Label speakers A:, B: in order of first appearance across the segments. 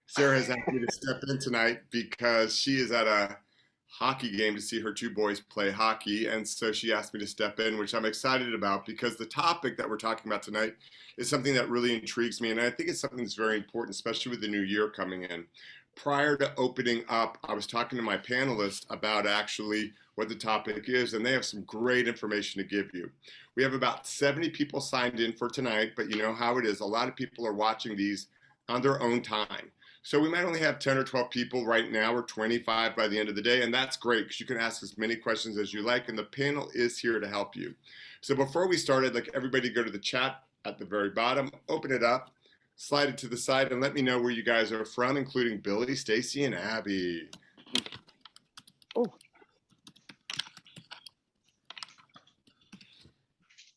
A: Sarah has asked me to step in tonight because she is at a hockey game to see her two boys play hockey. And so she asked me to step in, which I'm excited about because the topic that we're talking about tonight is something that really intrigues me. And I think it's something that's very important, especially with the new year coming in. Prior to opening up, I was talking to my panelists about actually what the topic is, and they have some great information to give you. We have about 70 people signed in for tonight, but you know how it is. A lot of people are watching these on their own time. So we might only have 10 or 12 people right now, or 25 by the end of the day, and that's great because you can ask as many questions as you like, and the panel is here to help you. So before we start, I'd like everybody to go to the chat at the very bottom, open it up, slide it to the side, and let me know where you guys are from, including Billy, Stacy, and Abby.
B: Oh.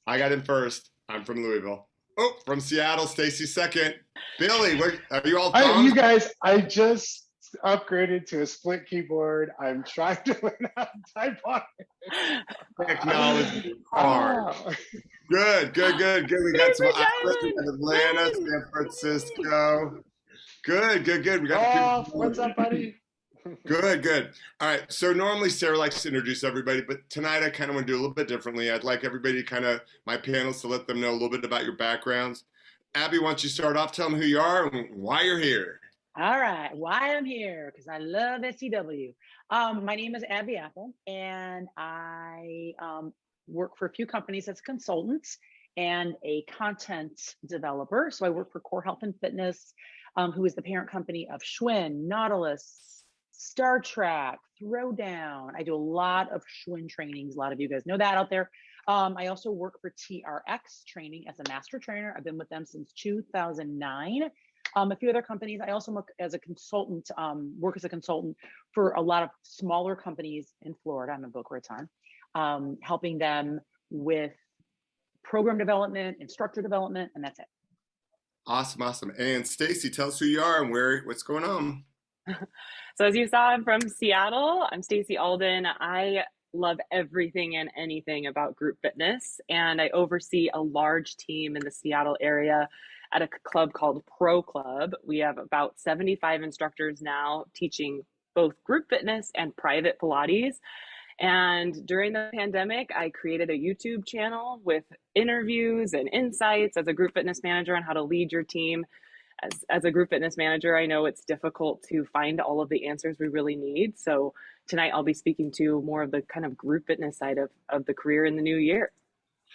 A: I got in first. I'm from Louisville. Oh, from Seattle, Stacy second. Billy, are you all done?
B: You guys, I just upgraded to a split keyboard. I'm trying to learn how to type on it.
A: Technology hard. Good. We got some Ireland, Atlanta, San Francisco. Good. We got people.
B: What's up, buddy?
A: Good. All right. So normally Sarah likes to introduce everybody, but tonight I kind of want to do a little bit differently. I'd like everybody my panelists to let them know a little bit about your backgrounds. Abby, why don't you start off? Tell them who you are and why you're here.
C: All right. Why I'm here? Because I love SCW. My name is Abby Apple, and I work for a few companies as a consultant and a content developer. So I work for Core Health and Fitness, who is the parent company of Schwinn, Nautilus, Star Trek, Throwdown. I do a lot of Schwinn trainings. A lot of you guys know that out there. I also work for TRX Training as a master trainer. I've been with them since 2009. A few other companies. I also work as a consultant, for a lot of smaller companies in Florida. I'm in Boca Raton, helping them with program development, instructor development, and that's it.
A: Awesome. And Stacy, tell us who you are and what's going on.
D: So as you saw, I'm from Seattle. I'm Stacy Alden. I love everything and anything about group fitness, and I oversee a large team in the Seattle area at a club called Pro Club. We have about 75 instructors now teaching both group fitness and private Pilates. And during the pandemic, I created a YouTube channel with interviews and insights as a group fitness manager on how to lead your team. As a group fitness manager, I know it's difficult to find all of the answers we really need. So tonight I'll be speaking to more of the kind of group fitness side of the career in the new year.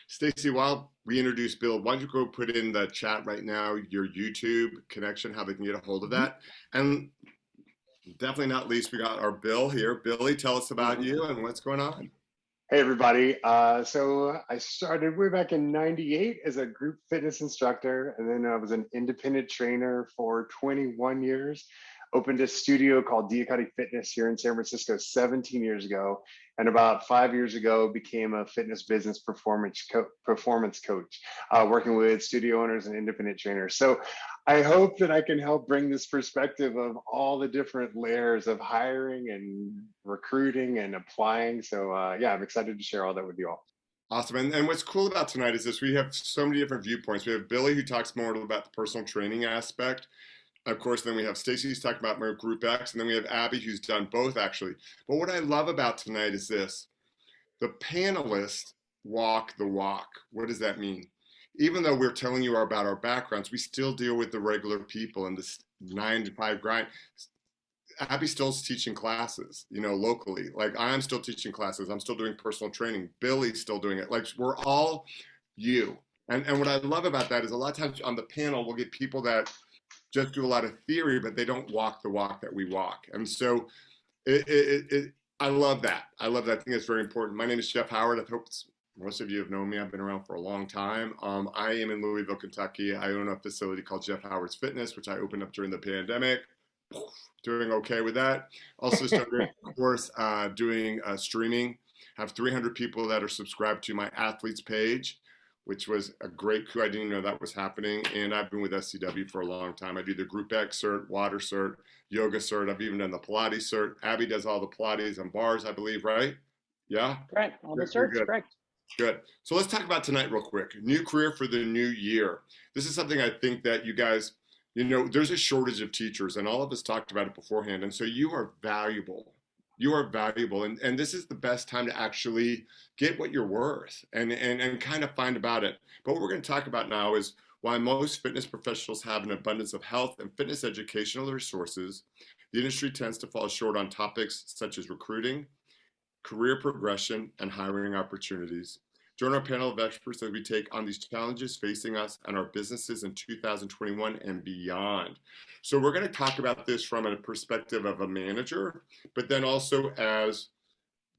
A: Stacy, while we introduce Bill, why don't you go put in the chat right now your YouTube connection, how they can get a hold of that. And definitely not least, we got our Bill here. Billy, tell us about you and what's going on.
B: Hey, everybody. So I started way back in '98 as a group fitness instructor, and then I was an independent trainer for 21 years. Opened a studio called Diacati Fitness here in San Francisco 17 years ago, and about 5 years ago became a fitness business performance coach, working with studio owners and independent trainers. So I hope that I can help bring this perspective of all the different layers of hiring and recruiting and applying. So yeah, I'm excited to share all that with you all.
A: Awesome. And what's cool about tonight is this: we have so many different viewpoints. We have Billy, who talks more about the personal training aspect. Of course, then we have Stacy, who's talking about more Group X, and then we have Abby, who's done both, actually. But what I love about tonight is this: the panelists walk the walk. What does that mean? Even though we're telling you about our backgrounds, we still deal with the regular people and this 9 to 5 grind. Abby still's teaching classes, locally. Like, I'm still teaching classes. I'm still doing personal training. Billy's still doing it. Like, we're all you. And what I love about that is a lot of times on the panel, we'll get people that just do a lot of theory, but they don't walk the walk that we walk. And so I love that. I think it's very important. My name is Jeff Howard. I hope most of you have known me. I've been around for a long time. I am in Louisville, Kentucky. I own a facility called Jeff Howard's Fitness, which I opened up during the pandemic. Doing okay with that. Also started, of course, doing streaming. I have 300 people that are subscribed to my athletes page, which was a great coup. I didn't even know that was happening. And I've been with SCW for a long time. I do the Group X cert, water cert, yoga cert. I've even done the Pilates cert. Abby does all the Pilates and bars, I believe, right? Yeah?
C: Correct. All the certs, correct.
A: Good. So let's talk about tonight real quick. New career for the new year. This is something I think that you guys You know, there's a shortage of teachers, and all of us talked about it beforehand. And so you are valuable. You are valuable. And this is the best time to actually get what you're worth and kind of find about it. But what we're going to talk about now is why most fitness professionals have an abundance of health and fitness educational resources. The industry tends to fall short on topics such as recruiting, career progression, and hiring opportunities. Join our panel of experts as we take on these challenges facing us and our businesses in 2021 and beyond. So we're going to talk about this from a perspective of a manager, but then also as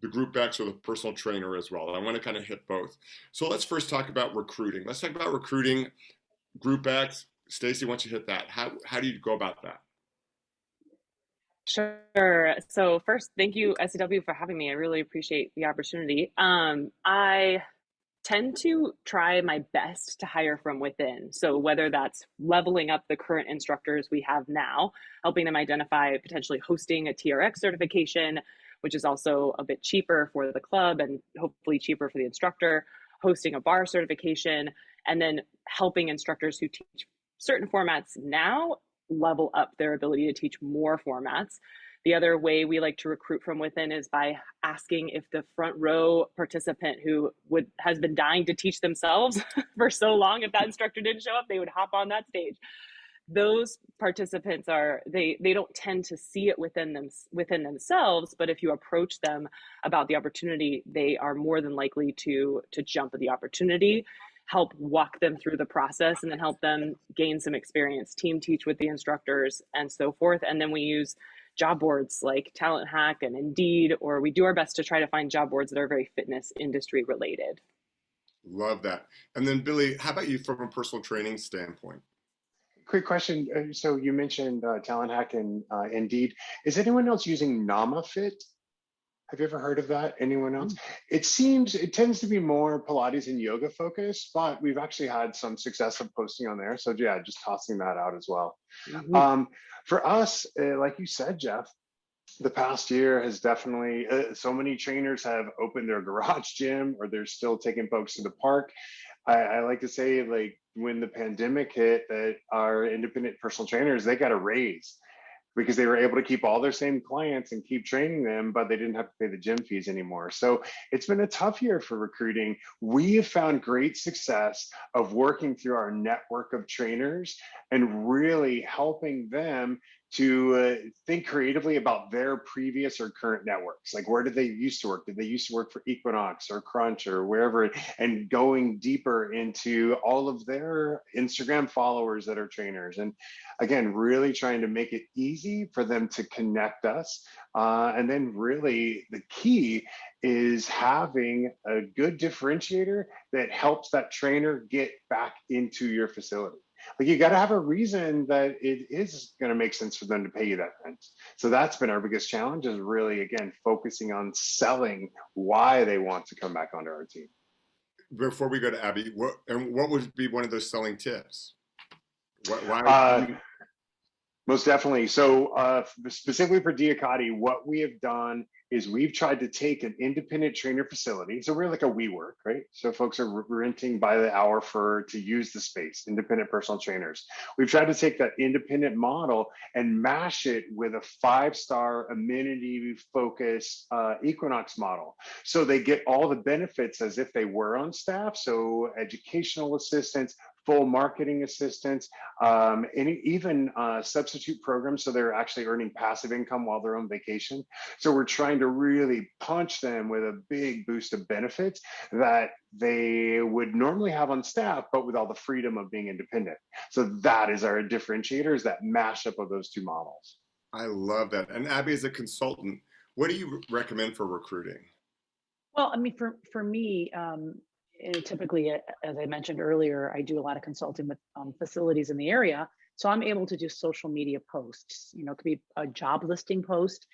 A: the Group X or the personal trainer as well. I want to kind of hit both. So let's first talk about recruiting. Let's talk about recruiting Group X. Stacy, why don't you hit that? How do you go about that?
D: Sure. So first, thank you, SCW, for having me. I really appreciate the opportunity. I tend to try my best to hire from within. So whether that's leveling up the current instructors we have now, helping them identify potentially hosting a TRX certification, which is also a bit cheaper for the club and hopefully cheaper for the instructor, hosting a bar certification, and then helping instructors who teach certain formats now level up their ability to teach more formats. The other way we like to recruit from within is by asking if the front row participant who has been dying to teach themselves for so long, if that instructor didn't show up, they would hop on that stage. Those participants they don't tend to see it within themselves, but if you approach them about the opportunity, they are more than likely to jump at the opportunity, help walk them through the process, and then help them gain some experience, team teach with the instructors and so forth. And then we use job boards like Talent Hack and Indeed, or we do our best to try to find job boards that are very fitness industry related.
A: Love that. And then Billy, how about you from a personal training standpoint?
B: Quick question. So you mentioned Talent Hack and Indeed. Is anyone else using NamaFit? Have you ever heard of that? Anyone else? It tends to be more Pilates and yoga focused, but we've actually had some success of posting on there. So yeah, just tossing that out as well.
D: Mm-hmm.
B: For us, like you said, Jeff, the past year has definitely, so many trainers have opened their garage gym, or they're still taking folks to the park. I like to say, like, when the pandemic hit, that our independent personal trainers, they got a raise because they were able to keep all their same clients and keep training them, but they didn't have to pay the gym fees anymore. So it's been a tough year for recruiting. We have found great success of working through our network of trainers and really helping them to think creatively about their previous or current networks. Like, where did they used to work? Did they used to work for Equinox or Crunch or wherever? And going deeper into all of their Instagram followers that are trainers. And again, really trying to make it easy for them to connect us. And then really the key is having a good differentiator that helps that trainer get back into your facility. Like, you got to have a reason that it is going to make sense for them to pay you that rent. So that's been our biggest challenge, is really, again, focusing on selling why they want to come back onto our team.
A: Before we go to Abby, what would be one of those selling tips? Why?
B: Most definitely. So specifically for Diacati, what we have done is we've tried to take an independent trainer facility. So we're like a WeWork, right? So folks are renting by the hour to use the space, independent personal trainers. We've tried to take that independent model and mash it with a 5-star amenity focused Equinox model. So they get all the benefits as if they were on staff. So educational assistance, full marketing assistance, and even substitute programs, so they're actually earning passive income while they're on vacation. So we're trying to really punch them with a big boost of benefits that they would normally have on staff, but with all the freedom of being independent. So that is our differentiator, is that mashup of those two models.
A: I love that. And Abby, as a consultant, what do you recommend for recruiting?
C: Well, I mean, for me, typically, as I mentioned earlier, I do a lot of consulting with facilities in the area. So I'm able to do social media posts. You know, it could be a job listing post.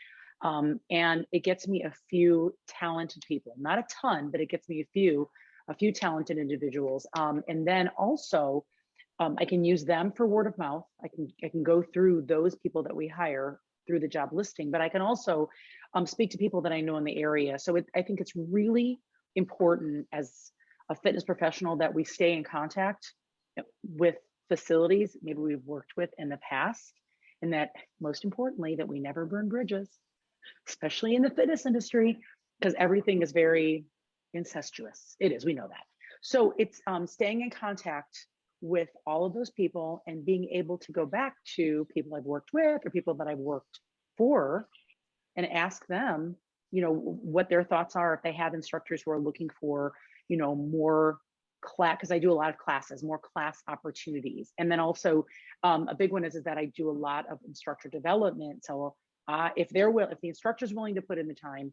C: And it gets me a few talented people, not a ton, but it gets me a few talented individuals. And then also, I can use them for word of mouth. I can go through those people that we hire through the job listing, but I can also speak to people that I know in the area. So I think it's really important as a fitness professional that we stay in contact with facilities maybe we've worked with in the past, and that most importantly, that we never burn bridges, especially in the fitness industry, because everything is very incestuous. It is, we know that. So it's staying in contact with all of those people and being able to go back to people I've worked with or people that I've worked for and ask them, you know, what their thoughts are if they have instructors who are looking for, you know, more class, because I do a lot of classes, more class opportunities. And then also a big one is that I do a lot of instructor development. So if the instructor's willing to put in the time,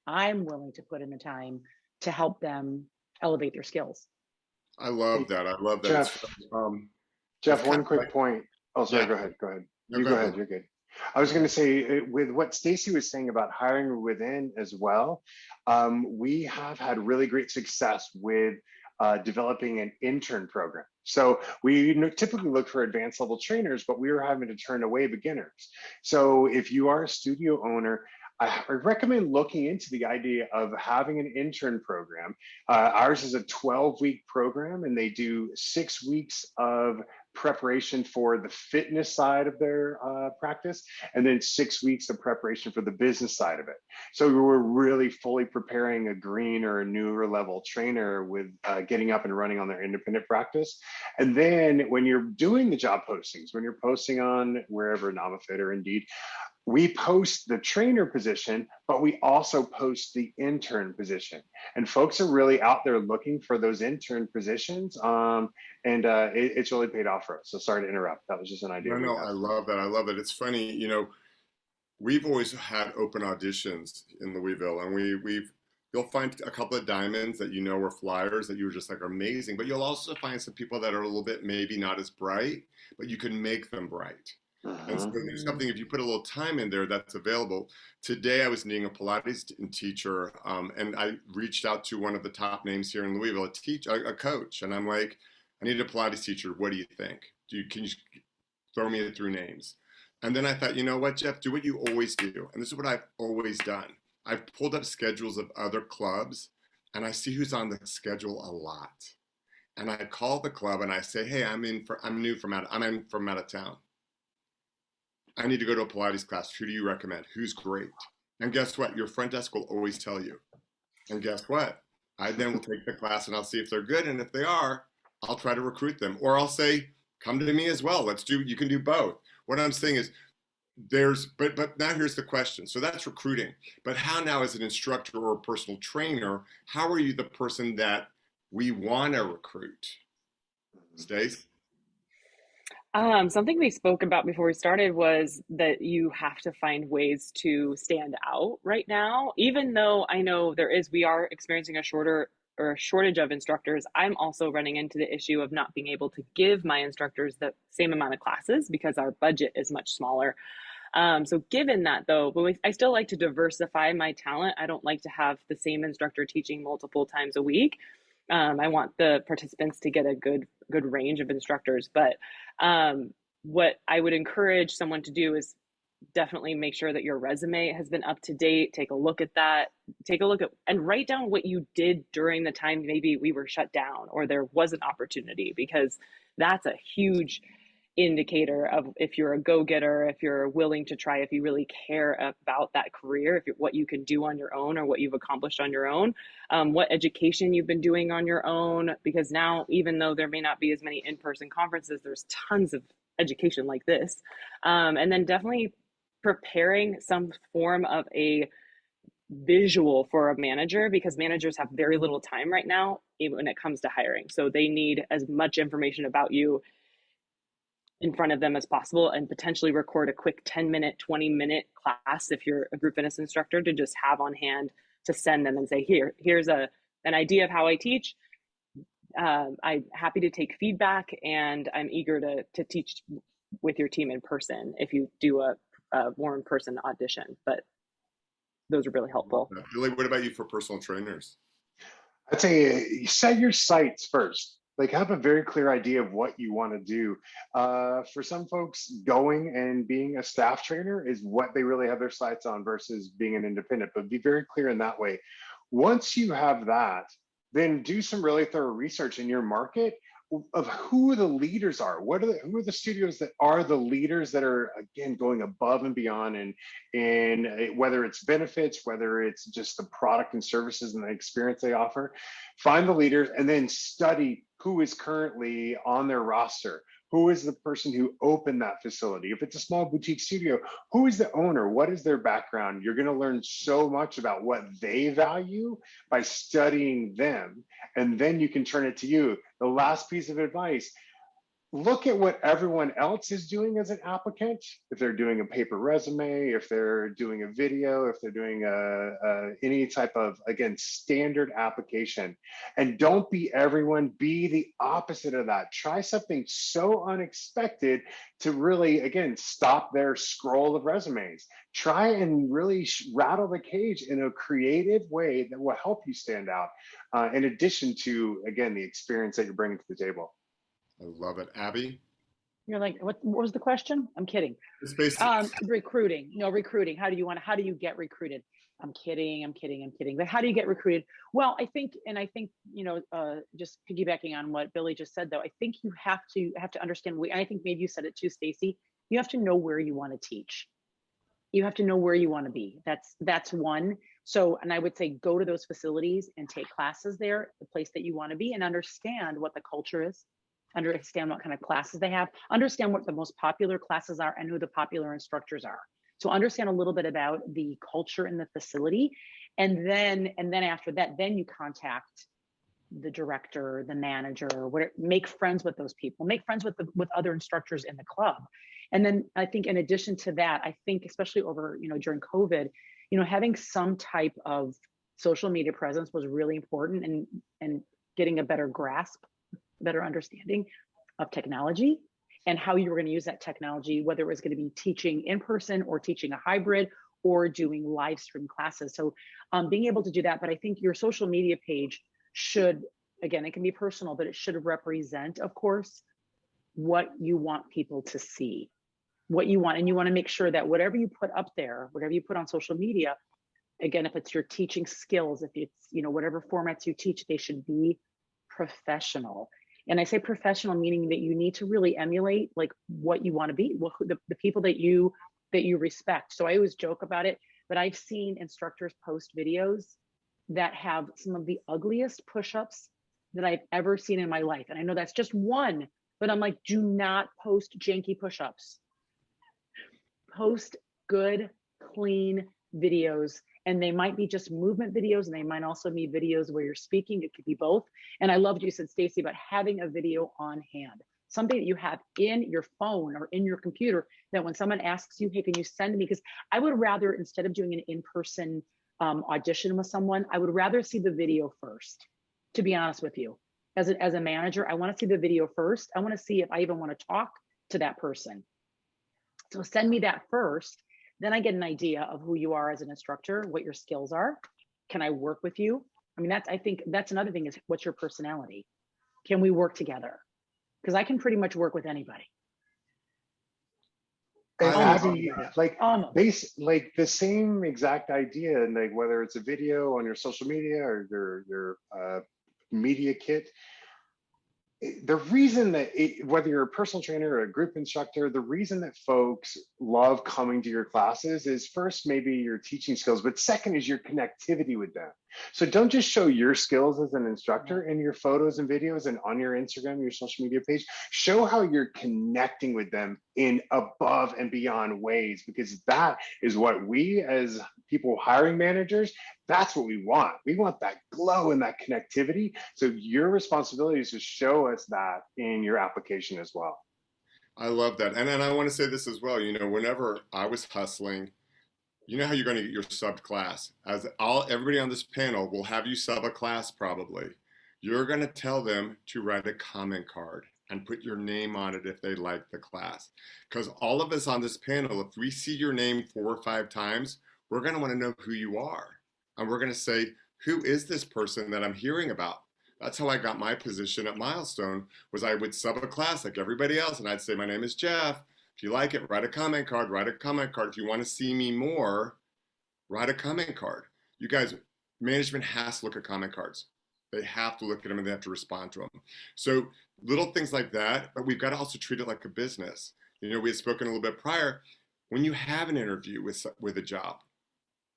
C: I'm willing to put in the time to help them elevate their skills.
A: I love that. I love that.
B: Jeff, one quick point. Oh, sorry.
A: Yeah.
B: Go ahead.
A: No,
B: You go ahead. You're good. I was going to say, with what Stacy was saying about hiring within as well, we have had really great success with developing an intern program. So we typically look for advanced level trainers, but we were having to turn away beginners. So if you are a studio owner, I recommend looking into the idea of having an intern program. Ours is a 12-week program, and they do 6 weeks of preparation for the fitness side of their practice, and then 6 weeks of preparation for the business side of it. So we're really fully preparing a green or a newer level trainer with getting up and running on their independent practice. And then when you're doing the job postings, when you're posting on wherever, NamaFit or Indeed, we post the trainer position, but we also post the intern position. And folks are really out there looking for those intern positions. It's really paid off for us. So sorry to interrupt. That was just an idea.
A: No, I love that. I love it. It's funny, you know, we've always had open auditions in Louisville, and you'll find a couple of diamonds that you know are flyers that you were just like amazing, but you'll also find some people that are a little bit maybe not as bright, but you can make them bright. And so there's something, if you put a little time in there, that's available. Today I was needing a Pilates teacher, and I reached out to one of the top names here in Louisville, a coach, and I'm like, I need a Pilates teacher. What do you think? Can you throw me through names? And then I thought, you know what, Jeff, do what you always do. And this is what I've always done. I've pulled up schedules of other clubs, and I see who's on the schedule a lot. And I call the club and I say, hey, I'm in from out of town. I need to go to a Pilates class. Who do you recommend? Who's great? And guess what? Your front desk will always tell you. And guess what? I then will take the class and I'll see if they're good. And if they are, I'll try to recruit them. Or I'll say, come to me as well. You can do both. What I'm saying is but now here's the question. So that's recruiting. But how now, as an instructor or a personal trainer, how are you the person that we want to recruit? Stace?
D: Something we spoke about before we started was that you have to find ways to stand out right now. Even though I know we are experiencing a shortage of instructors, I'm also running into the issue of not being able to give my instructors the same amount of classes because our budget is much smaller. So given that though, but I still like to diversify my talent. I don't like to have the same instructor teaching multiple times a week. I want the participants to get a good range of instructors, but what I would encourage someone to do is definitely make sure that your resume has been up to date. Take a look at that. And write down what you did during the time maybe we were shut down or there was an opportunity, because that's a huge indicator of if you're a go-getter, if you're willing to try, if you really care about that career, what you can do on your own or what you've accomplished on your own, what education you've been doing on your own, because now, even though there may not be as many in-person conferences, there's tons of education like this. And then definitely preparing some form of a visual for a manager, because managers have very little time right now when it comes to hiring. So they need as much information about you in front of them as possible, and potentially record a quick 10-minute, 20-minute class if you're a group fitness instructor, to just have on hand to send them and say, here's an idea of how I teach. I'm happy to take feedback, and I'm eager to teach with your team in person if you do a more in-person audition. But those are really helpful.
A: Julie, what about you for personal trainers?
B: I'd say set your sights first. Like, have a very clear idea of what you want to do. For some folks, going and being a staff trainer is what they really have their sights on versus being an independent, but be very clear in that way. Once you have that, then do some really thorough research in your market, of who the leaders are. Who are the studios that are the leaders that are, again, going above and beyond, and whether it's benefits, whether it's just the product and services and the experience they offer. Find the leaders and then study who is currently on their roster. Who is the person who opened that facility? If it's a small boutique studio, who is the owner? What is their background? You're going to learn so much about what they value by studying them. And then you can turn it to you. The last piece of advice: look at what everyone else is doing as an applicant. If they're doing a paper resume, if they're doing a video, if they're doing any type of, again, standard application. And don't be everyone, be the opposite of that. Try something so unexpected to really, again, stop their scroll of resumes. Try and really rattle the cage in a creative way that will help you stand out, in addition to, again, the experience that you're bringing to the table.
A: I love it. Abby?
C: You're like, what was the question? I'm kidding.
A: It's basically
C: Recruiting. No, recruiting. How do you get recruited? I'm kidding. But how do you get recruited? Well, I think, just piggybacking on what Billy just said, though, I think you have to understand, and I think maybe you said it too, Stacy, you have to know where you want to teach. You have to know where you want to be. That's one. So, and I would say go to those facilities and take classes there, the place that you want to be, and understand what the culture is. Understand what kind of classes they have, understand what the most popular classes are and who the popular instructors are. So understand a little bit about the culture in the facility. And then after that, then you contact the director, the manager, make friends with those people, make friends with other instructors in the club. And then I think in addition to that, I think especially over, during COVID, having some type of social media presence was really important, and getting a better grasp, better understanding of technology and how you were going to use that technology, whether it was going to be teaching in person or teaching a hybrid or doing live stream classes. So being able to do that, but I think your social media page should, again, it can be personal, but it should represent, of course, what you want people to see, what you want. And you want to make sure that whatever you put up there, whatever you put on social media, again, if it's your teaching skills, if it's, whatever formats you teach, they should be professional. And I say professional, meaning that you need to really emulate like what you want to be, the people that you respect. So I always joke about it, but I've seen instructors post videos that have some of the ugliest push-ups that I've ever seen in my life. And I know that's just one, but I'm like, do not post janky push-ups. Post good, clean videos. And they might be just movement videos, and they might also be videos where you're speaking. It could be both. And I loved you said, Stacy, about having a video on hand, something that you have in your phone or in your computer, that when someone asks you, hey, can you send me? Because I would rather, instead of doing an in-person audition with someone, I would rather see the video first, to be honest with you. As a manager, I want to see the video first. I want to see if I even want to talk to that person. So send me that first. Then I get an idea of who you are as an instructor, what your skills are. Can I work with you? I mean, I think that's another thing, is what's your personality? Can we work together? Because I can pretty much work with anybody.
B: And Abby, like the same exact idea, and like whether it's a video on your social media or your media kit. The reason that whether you're a personal trainer or a group instructor, the reason that folks love coming to your classes is, first, maybe your teaching skills, but second is your connectivity with them. So don't just show your skills as an instructor in your photos and videos and on your Instagram, your social media page. Show how you're connecting with them in above and beyond ways, because that is what we as people hiring managers, that's what we want. We want that glow and that connectivity. So your responsibility is to show us that in your application as well.
A: I love that. And I want to say this as well, whenever I was hustling, you know how you're going to get your subbed class. Everybody on this panel will have you sub a class probably. You're going to tell them to write a comment card and put your name on it if they like the class. Because all of us on this panel, if we see your name 4 or 5 times, we're going to want to know who you are. And we're going to say, who is this person that I'm hearing about? That's how I got my position at Milestone, was I would sub a class like everybody else, and I'd say, my name is Jeff. If you like it, write a comment card, write a comment card. If you want to see me more, write a comment card. You guys, management has to look at comment cards. They have to look at them and they have to respond to them. So little things like that, but we've got to also treat it like a business. You know, we had spoken a little bit prior. When you have an interview with a job,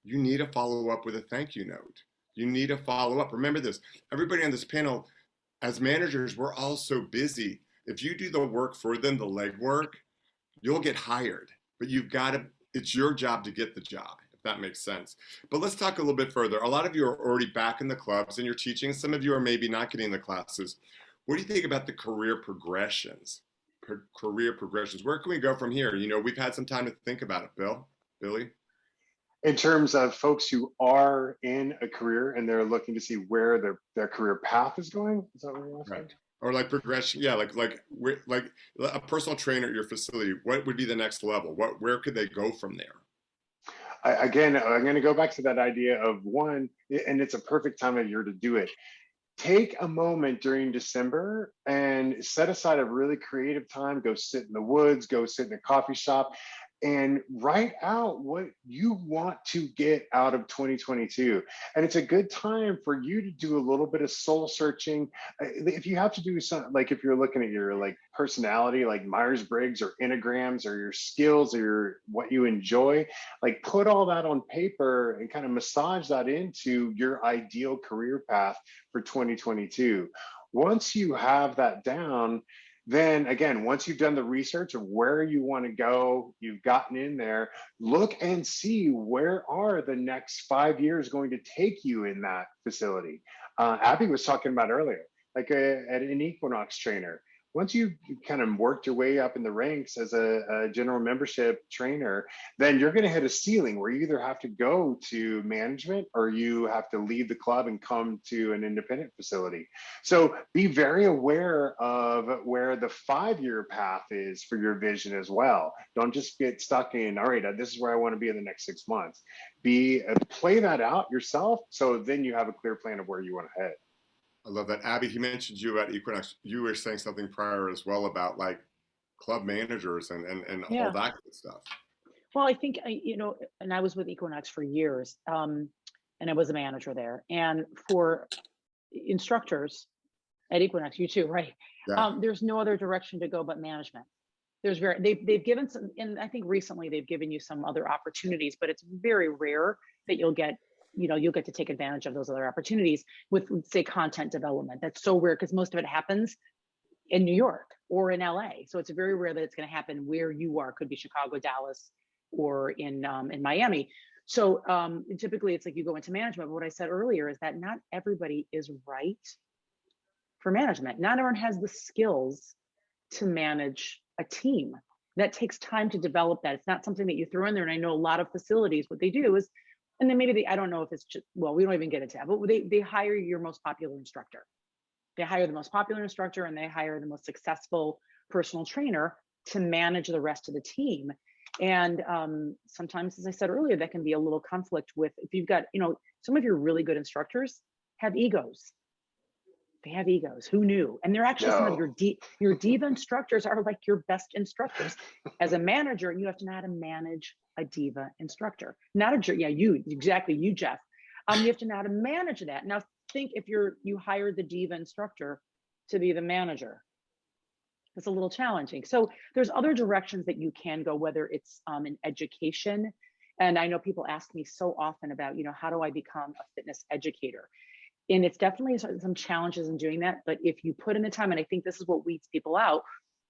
A: you need to follow up with a thank you note. You need to follow up. Remember this, everybody on this panel, as managers, we're all so busy. If you do the work for them, the legwork, you'll get hired. But you've got to, it's your job to get the job, if that makes sense. But let's talk a little bit further. A lot of you are already back in the clubs and you're teaching. Some of you are maybe not getting the classes. What do you think about the career progressions? Career progressions. Where can we go from here? You know, we've had some time to think about it, Billy.
B: In terms of folks who are in a career and they're looking to see where their career path is going, is that what you're asking?
A: Right. Or like progression, yeah, like a personal trainer at your facility. What would be the next level? Where could they go from there?
B: Again, I'm going to go back to that idea of one, and it's a perfect time of year to do it. Take a moment during December and set aside a really creative time. Go sit in the woods, go sit in a coffee shop, and write out what you want to get out of 2022. And it's a good time for you to do a little bit of soul searching. If you have to do something, like if you're looking at your like personality, like Myers-Briggs or Enneagrams, or your skills, or what you enjoy, like put all that on paper and kind of massage that into your ideal career path for 2022. Once you have that down, then again, once you've done the research of where you want to go, you've gotten in there, look and see where are the next 5 years going to take you in that facility. Abby was talking about earlier, like at an Equinox trainer. Once you kind of worked your way up in the ranks as a general membership trainer, then you're going to hit a ceiling where you either have to go to management or you have to leave the club and come to an independent facility. So be very aware of where the 5-year path is for your vision as well. Don't just get stuck in, all right, this is where I want to be in the next 6 months. Play that out yourself, so then you have a clear plan of where you want to head.
A: I love that. Abby, he mentioned you about Equinox. You were saying something prior as well about like club managers and all that good stuff.
C: Well, I think, you know, and I was with Equinox for years, and I was a manager there. And for instructors at Equinox, you too, right?
A: Yeah.
C: There's no other direction to go but management. They've given some, and I think recently they've given you some other opportunities, but it's very rare that you'll get to take advantage of those other opportunities with, say, content development. That's so rare because most of it happens in New York or in LA. So it's very rare that it's going to happen where you are. Could be Chicago, Dallas, or in Miami. So typically it's like you go into management. But what I said earlier is that not everybody is right for management. Not everyone has the skills to manage a team. That takes time to develop that. It's not something that you throw in there. And I know a lot of facilities, what they do is, and then maybe I don't know if it's just, well, we don't even get into that, but they hire your most popular instructor. They hire the most popular instructor and they hire the most successful personal trainer to manage the rest of the team. And sometimes, as I said earlier, that can be a little conflict with, if you've got, you know, some of your really good instructors have egos. They have egos. Who knew? And they're actually some of your diva instructors are like your best instructors. As a manager, you have to know how to manage a diva instructor. Not a, yeah, you, Jeff. You have to know how to manage that. Now think if you hired the diva instructor to be the manager. It's a little challenging. So there's other directions that you can go, whether it's in education. And I know people ask me so often about, you know, how do I become a fitness educator? And it's definitely some challenges in doing that. But if you put in the time, and I think this is what weeds people out,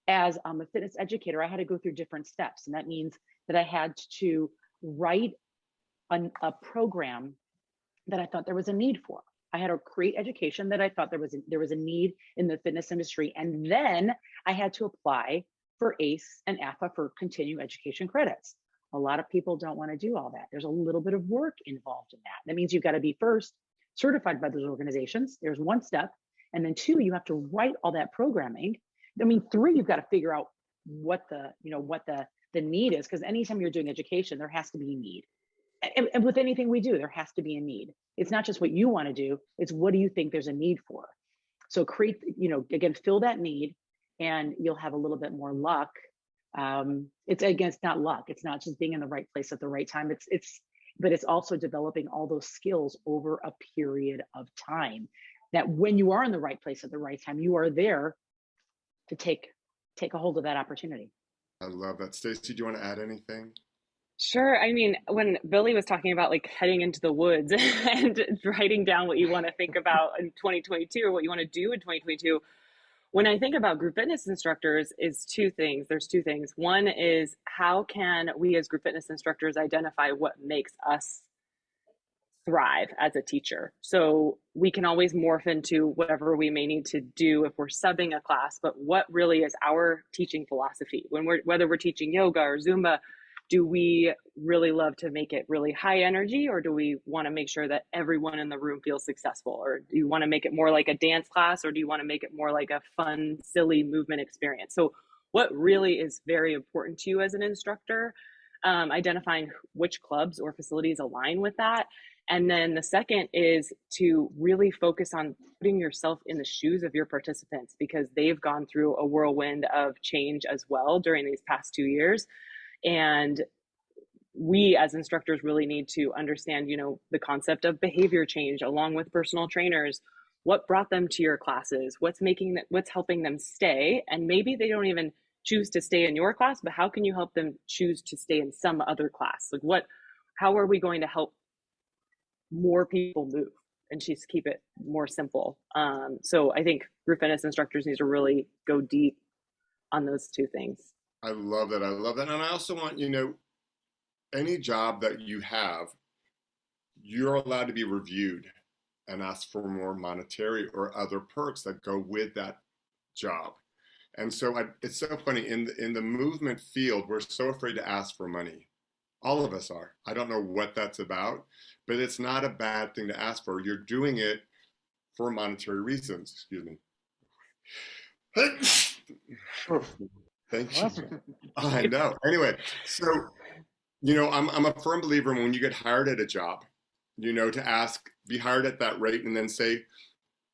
C: as a fitness educator, I had to go through different steps. And that means that I had to write a program that I thought there was a need for. I had to create education that I thought there was a need in the fitness industry. And then I had to apply for ACE and AFA for continuing education credits. A lot of people don't want to do all that. There's a little bit of work involved in that. That means you've got to be first certified by those organizations. There's one step. And then 2, you have to write all that programming. I mean, 3, you've got to figure out what the need is, because anytime you're doing education, there has to be a need. And with anything we do, there has to be a need. It's not just what you want to do, it's what do you think there's a need for. So create, you know, again, fill that need and you'll have a little bit more luck. It's not luck. It's not just being in the right place at the right time. But it's also developing all those skills over a period of time. that when you are in the right place at the right time, you are there to take a hold of that opportunity.
A: I love that. Stacey, do you want to add anything?
D: Sure. I mean, when Billy was talking about like heading into the woods and writing down what you want to think about in 2022 or what you want to do in 2022, when I think about group fitness instructors is two things. There's two things. One is how can we as group fitness instructors identify what makes us thrive as a teacher? So we can always morph into whatever we may need to do if we're subbing a class, but what really is our teaching philosophy? Whether we're teaching yoga or Zumba, do we really love to make it really high energy, or do we want to make sure that everyone in the room feels successful? Or do you want to make it more like a dance class, or do you want to make it more like a fun, silly movement experience? So what really is very important to you as an instructor, identifying which clubs or facilities align with that. And then the second is to really focus on putting yourself in the shoes of your participants, because they've gone through a whirlwind of change as well during these past 2 years. And we as instructors really need to understand, the concept of behavior change along with personal trainers. What brought them to your classes? What's helping them stay? And maybe they don't even choose to stay in your class, but how can you help them choose to stay in some other class? Like how are we going to help more people move and just keep it more simple? So I think group fitness instructors need to really go deep on those two things.
A: I love that. I love that. And I also want, any job that you have, you're allowed to be reviewed and ask for more monetary or other perks that go with that job. And so it's so funny, in the movement field, we're so afraid to ask for money. All of us are. I don't know what that's about, but it's not a bad thing to ask for. You're doing it for monetary reasons. Excuse me. Thank you. I know. Anyway, so, I'm a firm believer when you get hired at a job, to be hired at that rate, and then say,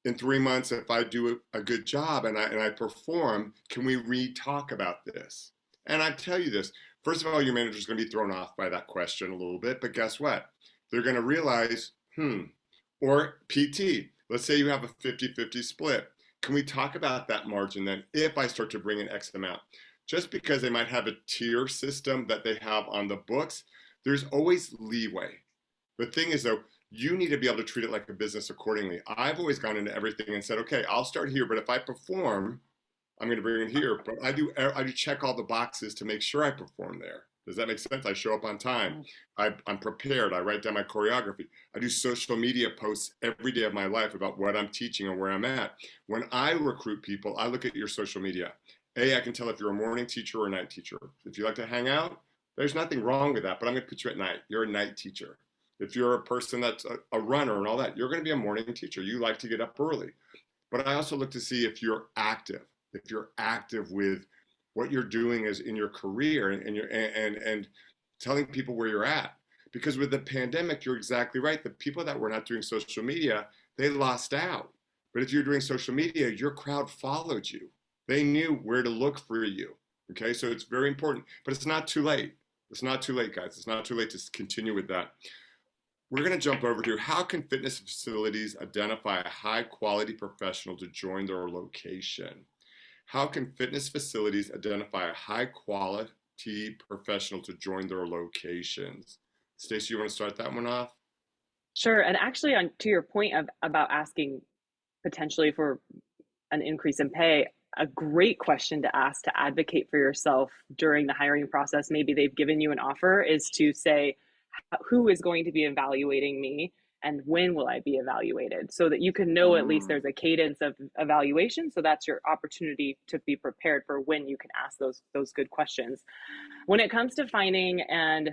A: in 3 months, if I do a good job and I perform, can we re-talk about this? And I tell you this, first of all, your manager's going to be thrown off by that question a little bit, but guess what? They're going to realize, or PT, let's say you have a 50-50 split. Can we talk about that margin then if I start to bring in X amount? Just because they might have a tier system that they have on the books, there's always leeway. The thing is though, you need to be able to treat it like a business accordingly. I've always gone into everything and said, okay, I'll start here, but if I perform, I'm going to bring it here. But I do check all the boxes to make sure I perform there. Does that make sense? I show up on time. I'm prepared. I write down my choreography. I do social media posts every day of my life about what I'm teaching and where I'm at. When I recruit people, I look at your social media. I can tell if you're a morning teacher or a night teacher. If you like to hang out, there's nothing wrong with that, but I'm going to put you at night. You're a night teacher. If you're a person that's a runner and all that, you're going to be a morning teacher. You like to get up early. But I also look to see if you're active with what you're doing is in your career and telling people where you're at. Because with the pandemic, you're exactly right. The people that were not doing social media, they lost out. But if you're doing social media, your crowd followed you. They knew where to look for you. Okay, so it's very important, but it's not too late. It's not too late, guys. It's not too late to continue with that. We're going to jump over to how can fitness facilities identify a high quality professional to join their location? How can fitness facilities identify a high quality professional to join their locations? Stacey, you want to start that one off?
D: Sure. And actually, to your point about asking potentially for an increase in pay, a great question to ask to advocate for yourself during the hiring process, maybe they've given you an offer, is to say, who is going to be evaluating me and when will I be evaluated, so that you can know at least there's a cadence of evaluation. So that's your opportunity to be prepared for when you can ask those good questions. When it comes to finding and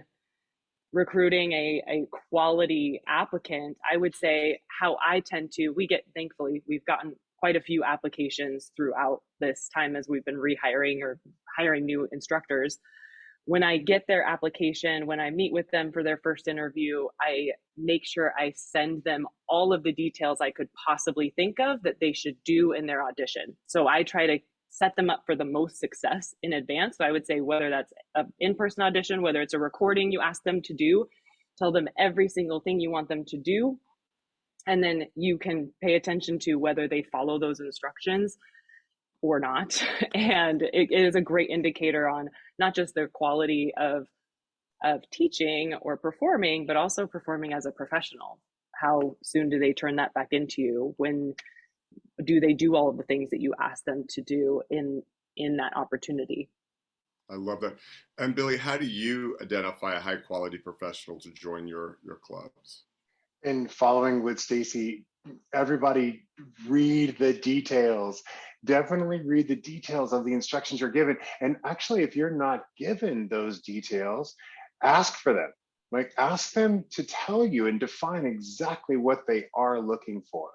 D: recruiting a quality applicant, I would say how I tend to, thankfully, we've gotten quite a few applications throughout this time as we've been rehiring or hiring new instructors. When I get their application, when I meet with them for their first interview, I make sure I send them all of the details I could possibly think of that they should do in their audition. So I try to set them up for the most success in advance. So I would say whether that's an in-person audition, whether it's a recording you ask them to do, tell them every single thing you want them to do. And then you can pay attention to whether they follow those instructions or not. And it is a great indicator on not just their quality of teaching or performing, but also performing as a professional. How soon do they turn that back into you? When do they do all of the things that you ask them to do in that opportunity?
A: I love that. And Billy, how do you identify a high quality professional to join your clubs?
B: And following with Stacy, everybody read the details. Definitely read the details of the instructions you're given. And actually, if you're not given those details, ask for them. Like, ask them to tell you and define exactly what they are looking for.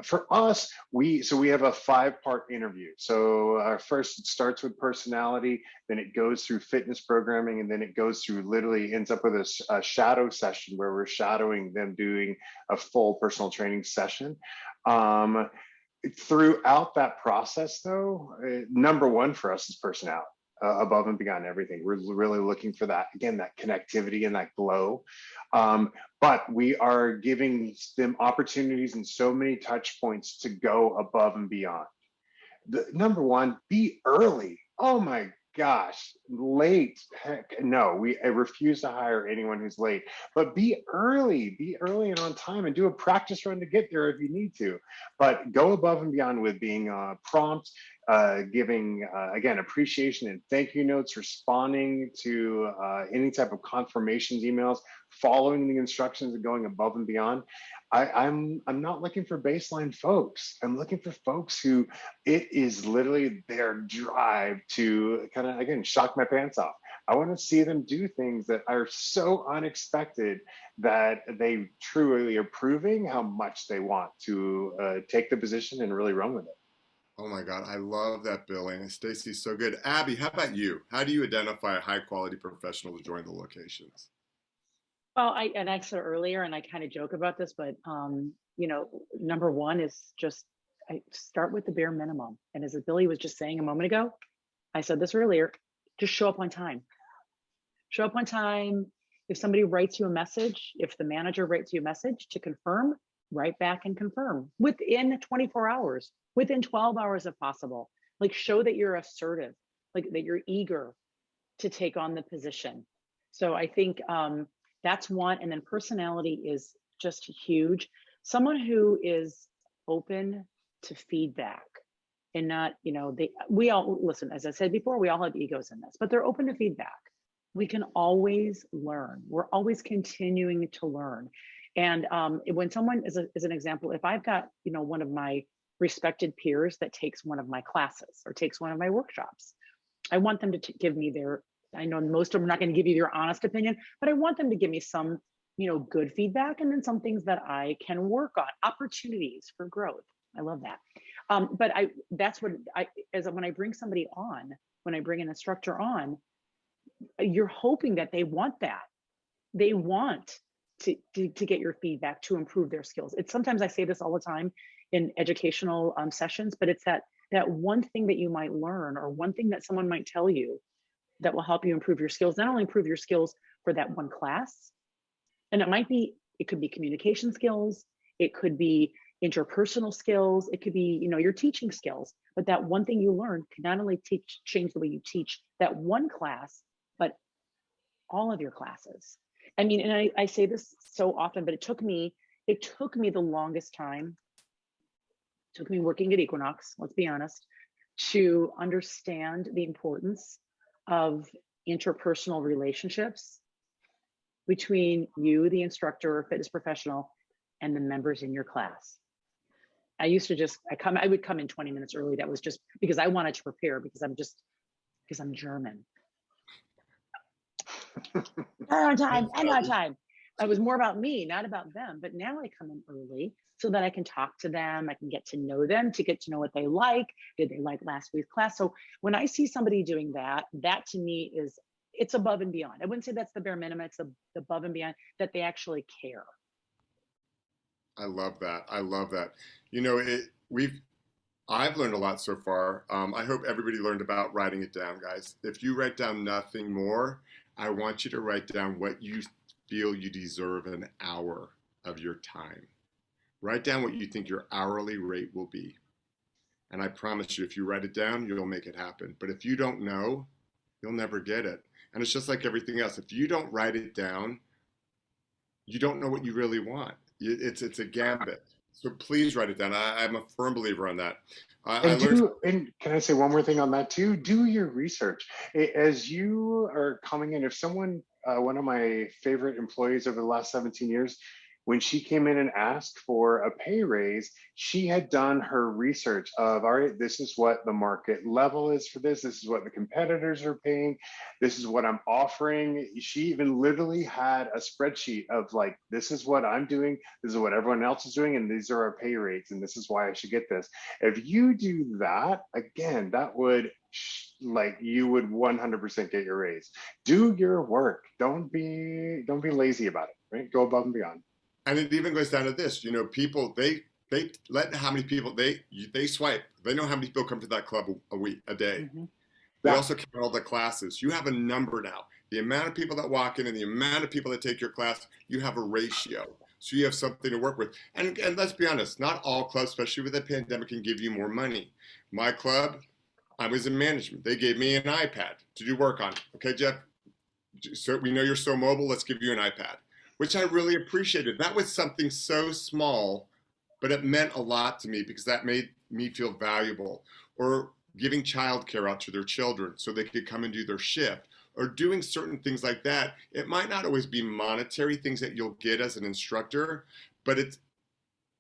B: For us, we have a 5-part interview. So first it starts with personality, then it goes through fitness programming, and then it goes through, literally ends up with a shadow session where we're shadowing them doing a full personal training session. Throughout that process, though, number one for us is personality. Above and beyond everything. We're really looking for that, again, that connectivity and that glow. But we are giving them opportunities and so many touch points to go above and beyond. Number one, be early. Oh my gosh, late, heck no. I refuse to hire anyone who's late, but be early and on time, and do a practice run to get there if you need to. But go above and beyond with being prompt, giving, again, appreciation and thank you notes, responding to any type of confirmations emails, following the instructions and going above and beyond. I'm not looking for baseline folks. I'm looking for folks who it is literally their drive to kind of, again, shock my pants off. I want to see them do things that are so unexpected that they truly are proving how much they want to take the position and really run with it.
A: Oh my God, I love that, Billy. And Stacy's so good. Abby, how about you? How do you identify a high quality professional to join the locations?
C: Well, I said earlier, and I kind of joke about this, but number one is just I start with the bare minimum. And as Billy was just saying a moment ago, I said this earlier, just show up on time. Show up on time. If somebody writes you a message, if the manager writes you a message to confirm, write back and confirm within 24 hours, within 12 hours if possible. Like, show that you're assertive, like that you're eager to take on the position. So I think that's one. And then personality is just huge. Someone who is open to feedback and not, we all, listen, as I said before, we all have egos in this, but they're open to feedback. We can always learn. We're always continuing to learn. And when someone, as an example, if I've got, one of my respected peers that takes one of my classes or takes one of my workshops, I want them to give me I know most of them are not going to give you their honest opinion, but I want them to give me some, good feedback, and then some things that I can work on, opportunities for growth. I love that. But that's what when I bring somebody on, when I bring an instructor on, you're hoping that they want that. They want to get your feedback to improve their skills. It's sometimes I say this all the time in educational sessions, but it's that one thing that you might learn, or one thing that someone might tell you that will help you improve your skills, not only improve your skills for that one class, and it could be communication skills, it could be interpersonal skills, it could be, your teaching skills, but that one thing you learn can not only change the way you teach that one class, but all of your classes. I mean, and I say this so often, but it took me the longest time, it took me working at Equinox, let's be honest, to understand the importance of interpersonal relationships between you, the instructor or fitness professional, and the members in your class. I used to I would come in 20 minutes early. That was just because I wanted to prepare, because I'm German. On time, and on time. It was more about me, not about them. But now I come in early so that I can talk to them. I can get to know them, to get to know what they like. Did they like last week's class? So when I see somebody doing that to me it's above and beyond. I wouldn't say that's the bare minimum. It's the above and beyond, that they actually care.
A: I love that. I love that. I've learned a lot so far. I hope everybody learned about writing it down, guys. If you write down nothing more, I want you to write down what you feel you deserve an hour of your time. Write down what you think your hourly rate will be. And I promise you, if you write it down, you'll make it happen. But if you don't know, you'll never get it. And it's just like everything else. If you don't write it down, you don't know what you really want. It's a gambit. So please write it down. I'm a firm believer on that. I learned.
B: And can I say one more thing on that too? Do your research. As you are coming in, if someone, one of my favorite employees over the last 17 years, when she came in and asked for a pay raise, she had done her research of, all right, this is what the market level is for this. This is what the competitors are paying. This is what I'm offering. She even literally had a spreadsheet of like, this is what I'm doing. This is what everyone else is doing. And these are our pay rates. And this is why I should get this. If you do that, again, that would like you would 100% get your raise. Do your work. Don't be lazy about it, right? Go above and beyond.
A: And it even goes down to this, people, they let how many people they swipe. They know how many people come to that club a week, a day.
C: Mm-hmm.
A: They
B: Yeah.
A: also count all the classes. You have a number now. The amount of people that walk in and the amount of people that take your class, you have a ratio. So you have something to work with. And let's be honest, not all clubs, especially with the pandemic, can give you more money. My club, I was in management. They gave me an iPad to do work on. Okay, Jeff, so we know you're so mobile, let's give you an iPad, which I really appreciated. That was something so small, but it meant a lot to me because that made me feel valuable. Or giving childcare out to their children so they could come and do their shift, or doing certain things like that. It might not always be monetary things that you'll get as an instructor, but it's,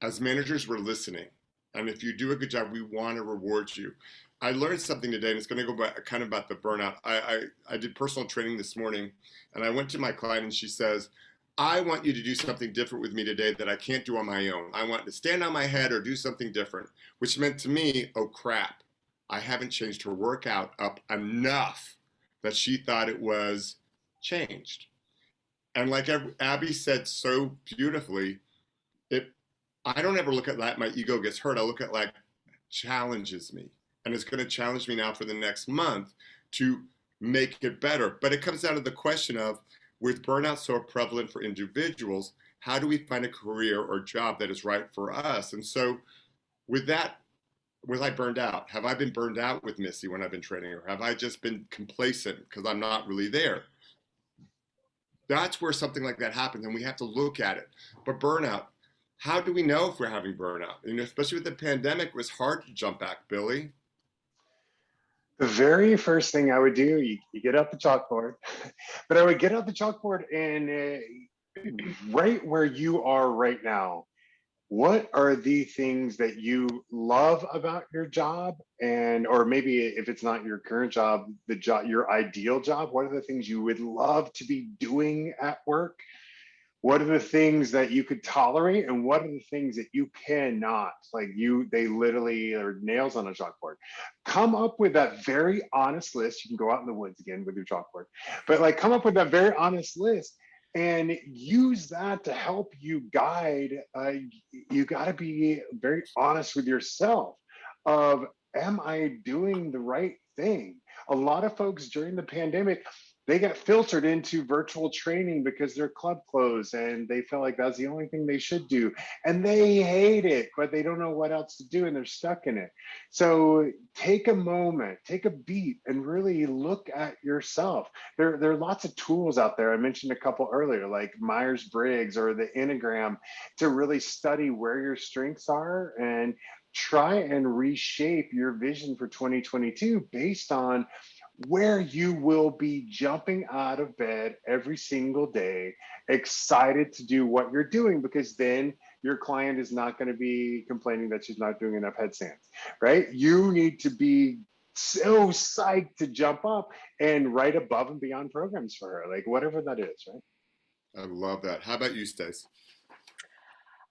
A: as managers, we're listening. And if you do a good job, we want to reward you. I learned something today, and it's going to go back kind of about the burnout. I did personal training this morning, and I went to my client, and she says, I want you to do something different with me today that I can't do on my own. I want to stand on my head or do something different, which meant to me, oh crap, I haven't changed her workout up enough that she thought it was changed. And like Abby said so beautifully, I don't ever look at that, my ego gets hurt. I look at like challenges me. And it's going to challenge me now for the next month to make it better. But it comes down to the question of, with burnout so prevalent for individuals, how do we find a career or job that is right for us? And so with that, was I burned out? Have I been burned out with Missy when I've been training her? Have I just been complacent because I'm not really there? That's where something like that happens, and we have to look at it. But burnout, how do we know if we're having burnout? Especially with the pandemic, it was hard to jump back, Billy.
B: The very first thing I would do, you get out the chalkboard, but I would get out the chalkboard and right where you are right now, what are the things that you love about your job? And, or maybe if it's not your current job, your ideal job, what are the things you would love to be doing at work? What are the things that you could tolerate, and what are the things that you cannot? Like they literally are nails on a chalkboard. Come up with that very honest list. You can go out in the woods again with your chalkboard, but like come up with that very honest list and use that to help you guide. You got to be very honest with yourself of, am I doing the right thing? A lot of folks during the pandemic, they got filtered into virtual training because their club closed and they felt like that's the only thing they should do. And they hate it, but they don't know what else to do and they're stuck in it. So take a moment, take a beat and really look at yourself. There are lots of tools out there. I mentioned a couple earlier, like Myers-Briggs or the Enneagram, to really study where your strengths are and try and reshape your vision for 2022 based on where you will be jumping out of bed every single day, excited to do what you're doing, because then your client is not going to be complaining that she's not doing enough headstands, right? You need to be so psyched to jump up and write above and beyond programs for her, like whatever that is, right?
A: I love that. How about you, Stace?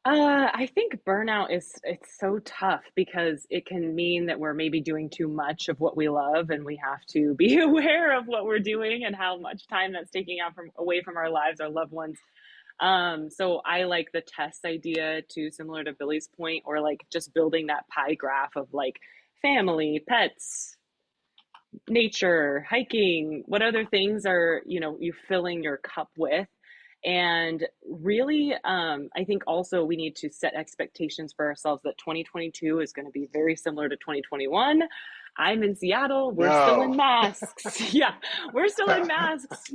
D: I think burnout it's so tough because it can mean that we're maybe doing too much of what we love, and we have to be aware of what we're doing and how much time that's taking out away from our lives, our loved ones. So I like the test idea too, similar to Billy's point, or like just building that pie graph of like family, pets, nature, hiking, what other things are, you filling your cup with. And really, I think also we need to set expectations for ourselves that 2022 is going to be very similar to 2021. I'm in Seattle. We're still in
B: No.
D: masks. Yeah, we're still in masks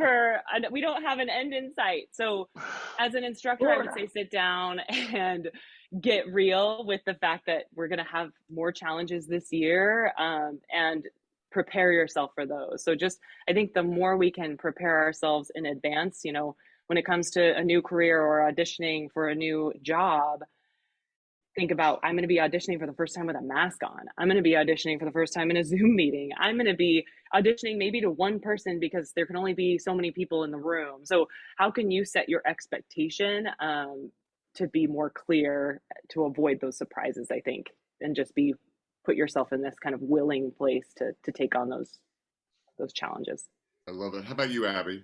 D: we don't have an end in sight. So as an instructor, I would say sit down and get real with the fact that we're going to have more challenges this year, and prepare yourself for those. So just, I think the more we can prepare ourselves in advance, when it comes to a new career or auditioning for a new job, think about, I'm going to be auditioning for the first time with a mask on. I'm going to be auditioning for the first time in a Zoom meeting. I'm going to be auditioning maybe to one person because there can only be so many people in the room. So how can you set your expectation to be more clear, to avoid those surprises, I think, and just put yourself in this kind of willing place to take on those challenges.
A: I love it. How about you, Abby?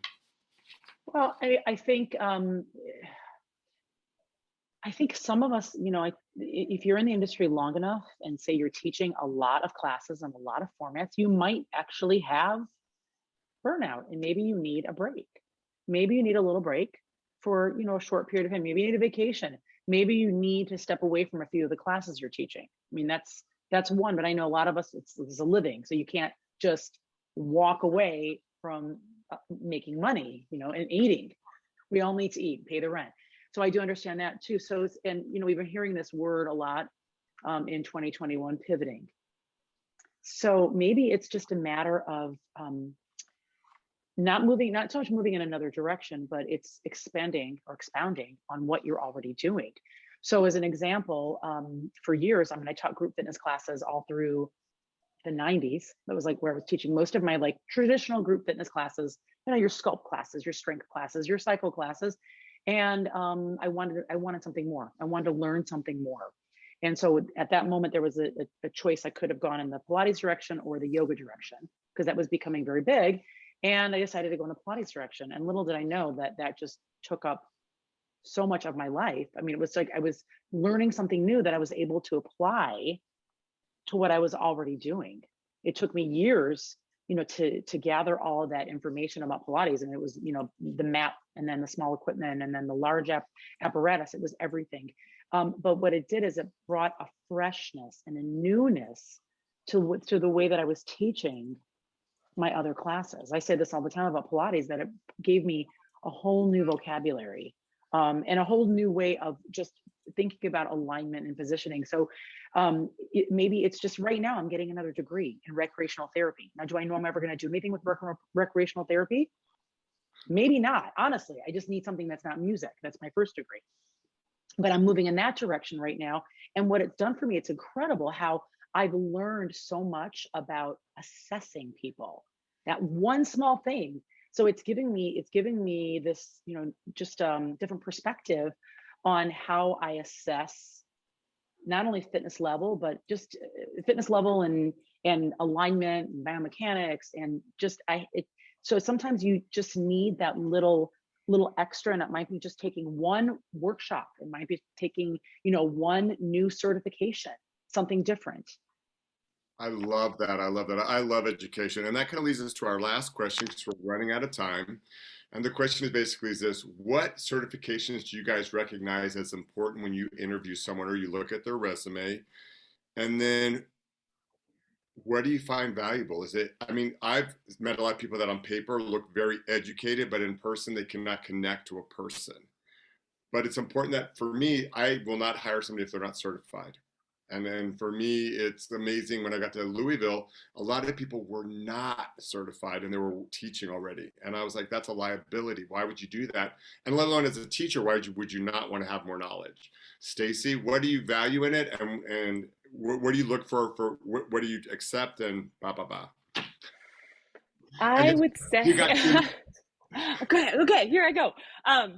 C: Well, I think some of us, if you're in the industry long enough and say you're teaching a lot of classes and a lot of formats, you might actually have burnout, and maybe you need a break. Maybe you need a little break for, a short period of time. Maybe you need a vacation. Maybe you need to step away from a few of the classes you're teaching. I mean, that's one, but I know a lot of us, it's a living. So you can't just walk away from making money, and eating. We all need to eat, pay the rent. So I do understand that too. So, we've been hearing this word a lot in 2021, pivoting. So maybe it's just a matter of not so much moving in another direction, but it's expanding or expounding on what you're already doing. So as an example, for years, I taught group fitness classes all through the 90s. That was like where I was teaching most of my like traditional group fitness classes, your sculpt classes, your strength classes, your cycle classes. And I wanted something more. I wanted to learn something more. And so at that moment, there was a choice. I could have gone in the Pilates direction or the yoga direction, because that was becoming very big. And I decided to go in the Pilates direction. And little did I know that just took up so much of my life. It was like I was learning something new that I was able to apply to what I was already doing. It took me years, to gather all of that information about Pilates. And it was, the mat, and then the small equipment, and then the large apparatus. It was everything. But what it did is it brought a freshness and a newness to the way that I was teaching my other classes. I say this all the time about Pilates, that it gave me a whole new vocabulary, and a whole new way of just thinking about alignment and positioning. So maybe it's just right now I'm getting another degree in recreational therapy. Now, do I know I'm ever going to do anything with recreational therapy? Maybe not. Honestly, I just need something that's not music. That's my first degree. But I'm moving in that direction right now. And what it's done for me, it's incredible how I've learned so much about assessing people. That one small thing. So it's giving me this, just different perspective on how I assess not only fitness level, but just fitness level and alignment and biomechanics, and just so sometimes you just need that little extra, and it might be just taking one workshop. It might be taking, one new certification, something different.
A: I love that. I love education. And that kind of leads us to our last question, because we're running out of time. And the question is basically this: what certifications do you guys recognize as important when you interview someone or you look at their resume? And then what do you find valuable? I've met a lot of people that on paper look very educated, but in person, they cannot connect to a person. But it's important that, for me, I will not hire somebody if they're not certified. And then for me, it's amazing when I got to Louisville, a lot of people were not certified and they were teaching already. And I was like, that's a liability. Why would you do that? And let alone as a teacher, why would you not want to have more knowledge? Stacy, what do you value in it? And what do you look for what do you accept, and blah, blah, blah?
D: I would say,
A: you got
D: okay, here I go.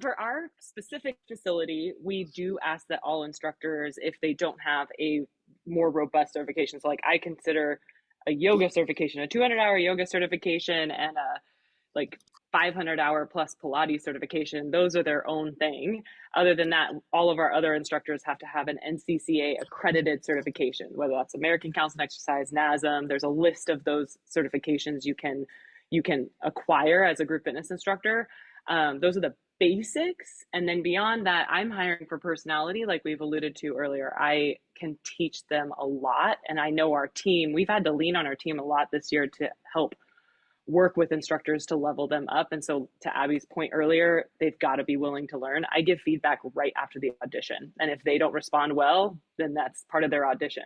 D: For our specific facility, we do ask that all instructors, if they don't have a more robust certification, so like I consider a yoga certification, a 200-hour yoga certification, and a 500-hour plus Pilates certification, those are their own thing. Other than that, all of our other instructors have to have an NCCA accredited certification, whether that's American Council on Exercise, NASM. There's a list of those certifications you can acquire as a group fitness instructor. Those are the basics. And then beyond that, I'm hiring for personality, like we've alluded to earlier. I can teach them a lot. And I know our team, we've had to lean on our team a lot this year to help work with instructors to level them up. And so to Abby's point earlier, they've got to be willing to learn. I give feedback right after the audition. And if they don't respond well, then that's part of their audition.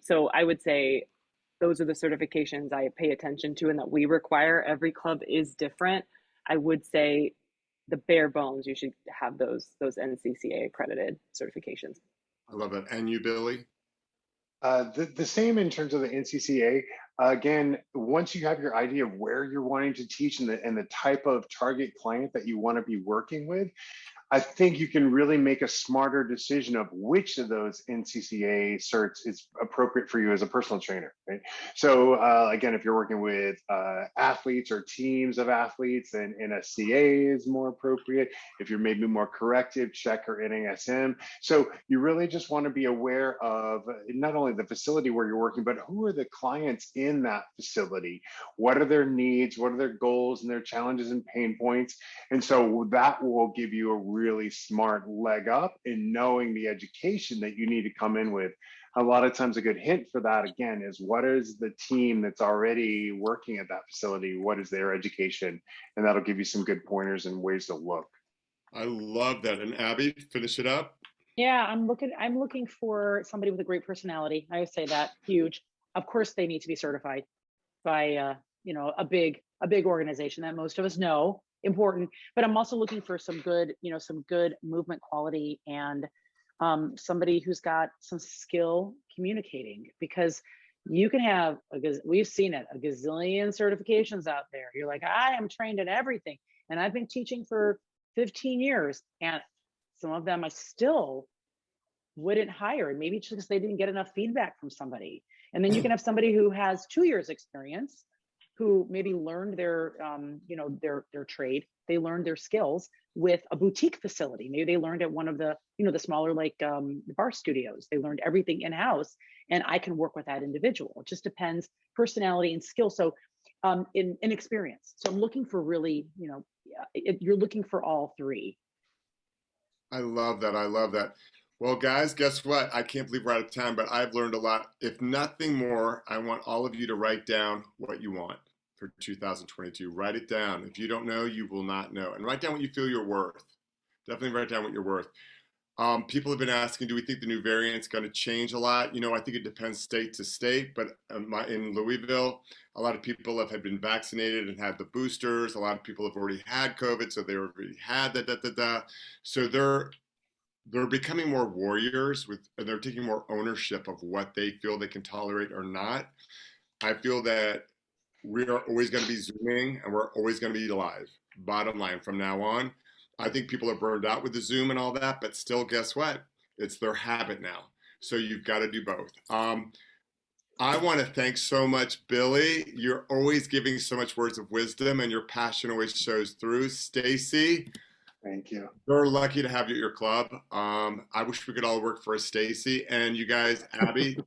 D: So I would say those are the certifications I pay attention to and that we require. Every club is different. I would say the bare bones, you should have those NCCA accredited certifications.
A: I love it. And you, Billy?
B: The same in terms of the NCCA. Again, once you have your idea of where you're wanting to teach and the type of target client that you want to be working with, I think you can really make a smarter decision of which of those NCCA certs is appropriate for you as a personal trainer, right? So again, if you're working with athletes or teams of athletes, then NSCA is more appropriate. If you're maybe more corrective, check or NASM. So you really just want to be aware of not only the facility where you're working, but who are the clients in that facility? What are their needs? What are their goals and their challenges and pain points? And so that will give you a really smart leg up in knowing the education that you need to come in with. A lot of times a good hint for that, again, is what is the team that's already working at that facility? What is their education? And that'll give you some good pointers and ways to look.
A: I love that. And Abby, finish it up.
C: Yeah, I'm looking for somebody with a great personality. I would say that huge. Of course, they need to be certified by a big organization that most of us know. Important, but I'm also looking for some good movement quality and somebody who's got some skill communicating, because you can have we've seen it, a gazillion certifications out there. You're like, I am trained in everything and I've been teaching for 15 years, and some of them I still wouldn't hire, maybe just because they didn't get enough feedback from somebody. And then you can have somebody who has 2 years experience, who maybe learned their trade, they learned their skills with a boutique facility. Maybe they learned at one of the, the smaller bar studios. They learned everything in-house, and I can work with that individual. It just depends, personality and skill. So in experience. So I'm looking for really, you're looking for all three.
A: I love that. I love that. Well, guys, guess what? I can't believe we're out of time, but I've learned a lot. If nothing more, I want all of you to write down what you want for 2022. Write it down. If you don't know, you will not know. And write down what you feel you're worth. Definitely write down what you're worth. People have been asking, do we think the new variant's going to change a lot? I think it depends state to state, but in Louisville, a lot of people have been vaccinated and had the boosters. A lot of people have already had COVID, so they already had So they're becoming more warriors and they're taking more ownership of what they feel they can tolerate or not. I feel that we are always going to be Zooming and we're always going to be live. Bottom line, from now on, I think people are burned out with the Zoom and all that, but still, guess what? It's their habit now. So you've got to do both. I want to thank so much, Billy. You're always giving so much words of wisdom and your passion always shows through. Stacy,
B: thank you.
A: We're lucky to have you at your club. I wish we could all work for a Stacy. And you guys, Abby,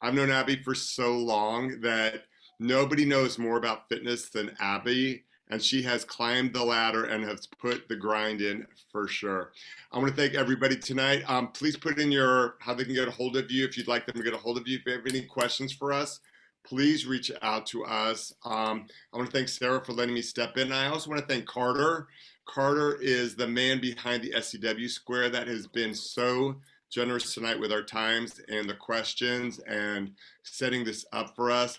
A: I've known Abby for so long that nobody knows more about fitness than Abby. And she has climbed the ladder and has put the grind in for sure. I want to thank everybody tonight. Please put in how they can get a hold of you if you'd like them to get a hold of you. If you have any questions for us, please reach out to us. I want to thank Sarah for letting me step in. I also want to thank Carter. Carter is the man behind the SCW Square that has been so generous tonight with our times and the questions and setting this up for us.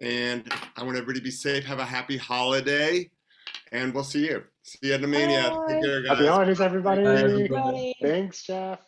A: And I want everybody to be safe. Have a happy holiday. And we'll see you. See you at the Mania. Take care, guys.
B: Happy holidays, everybody.
C: Bye.
B: Thanks, Jeff.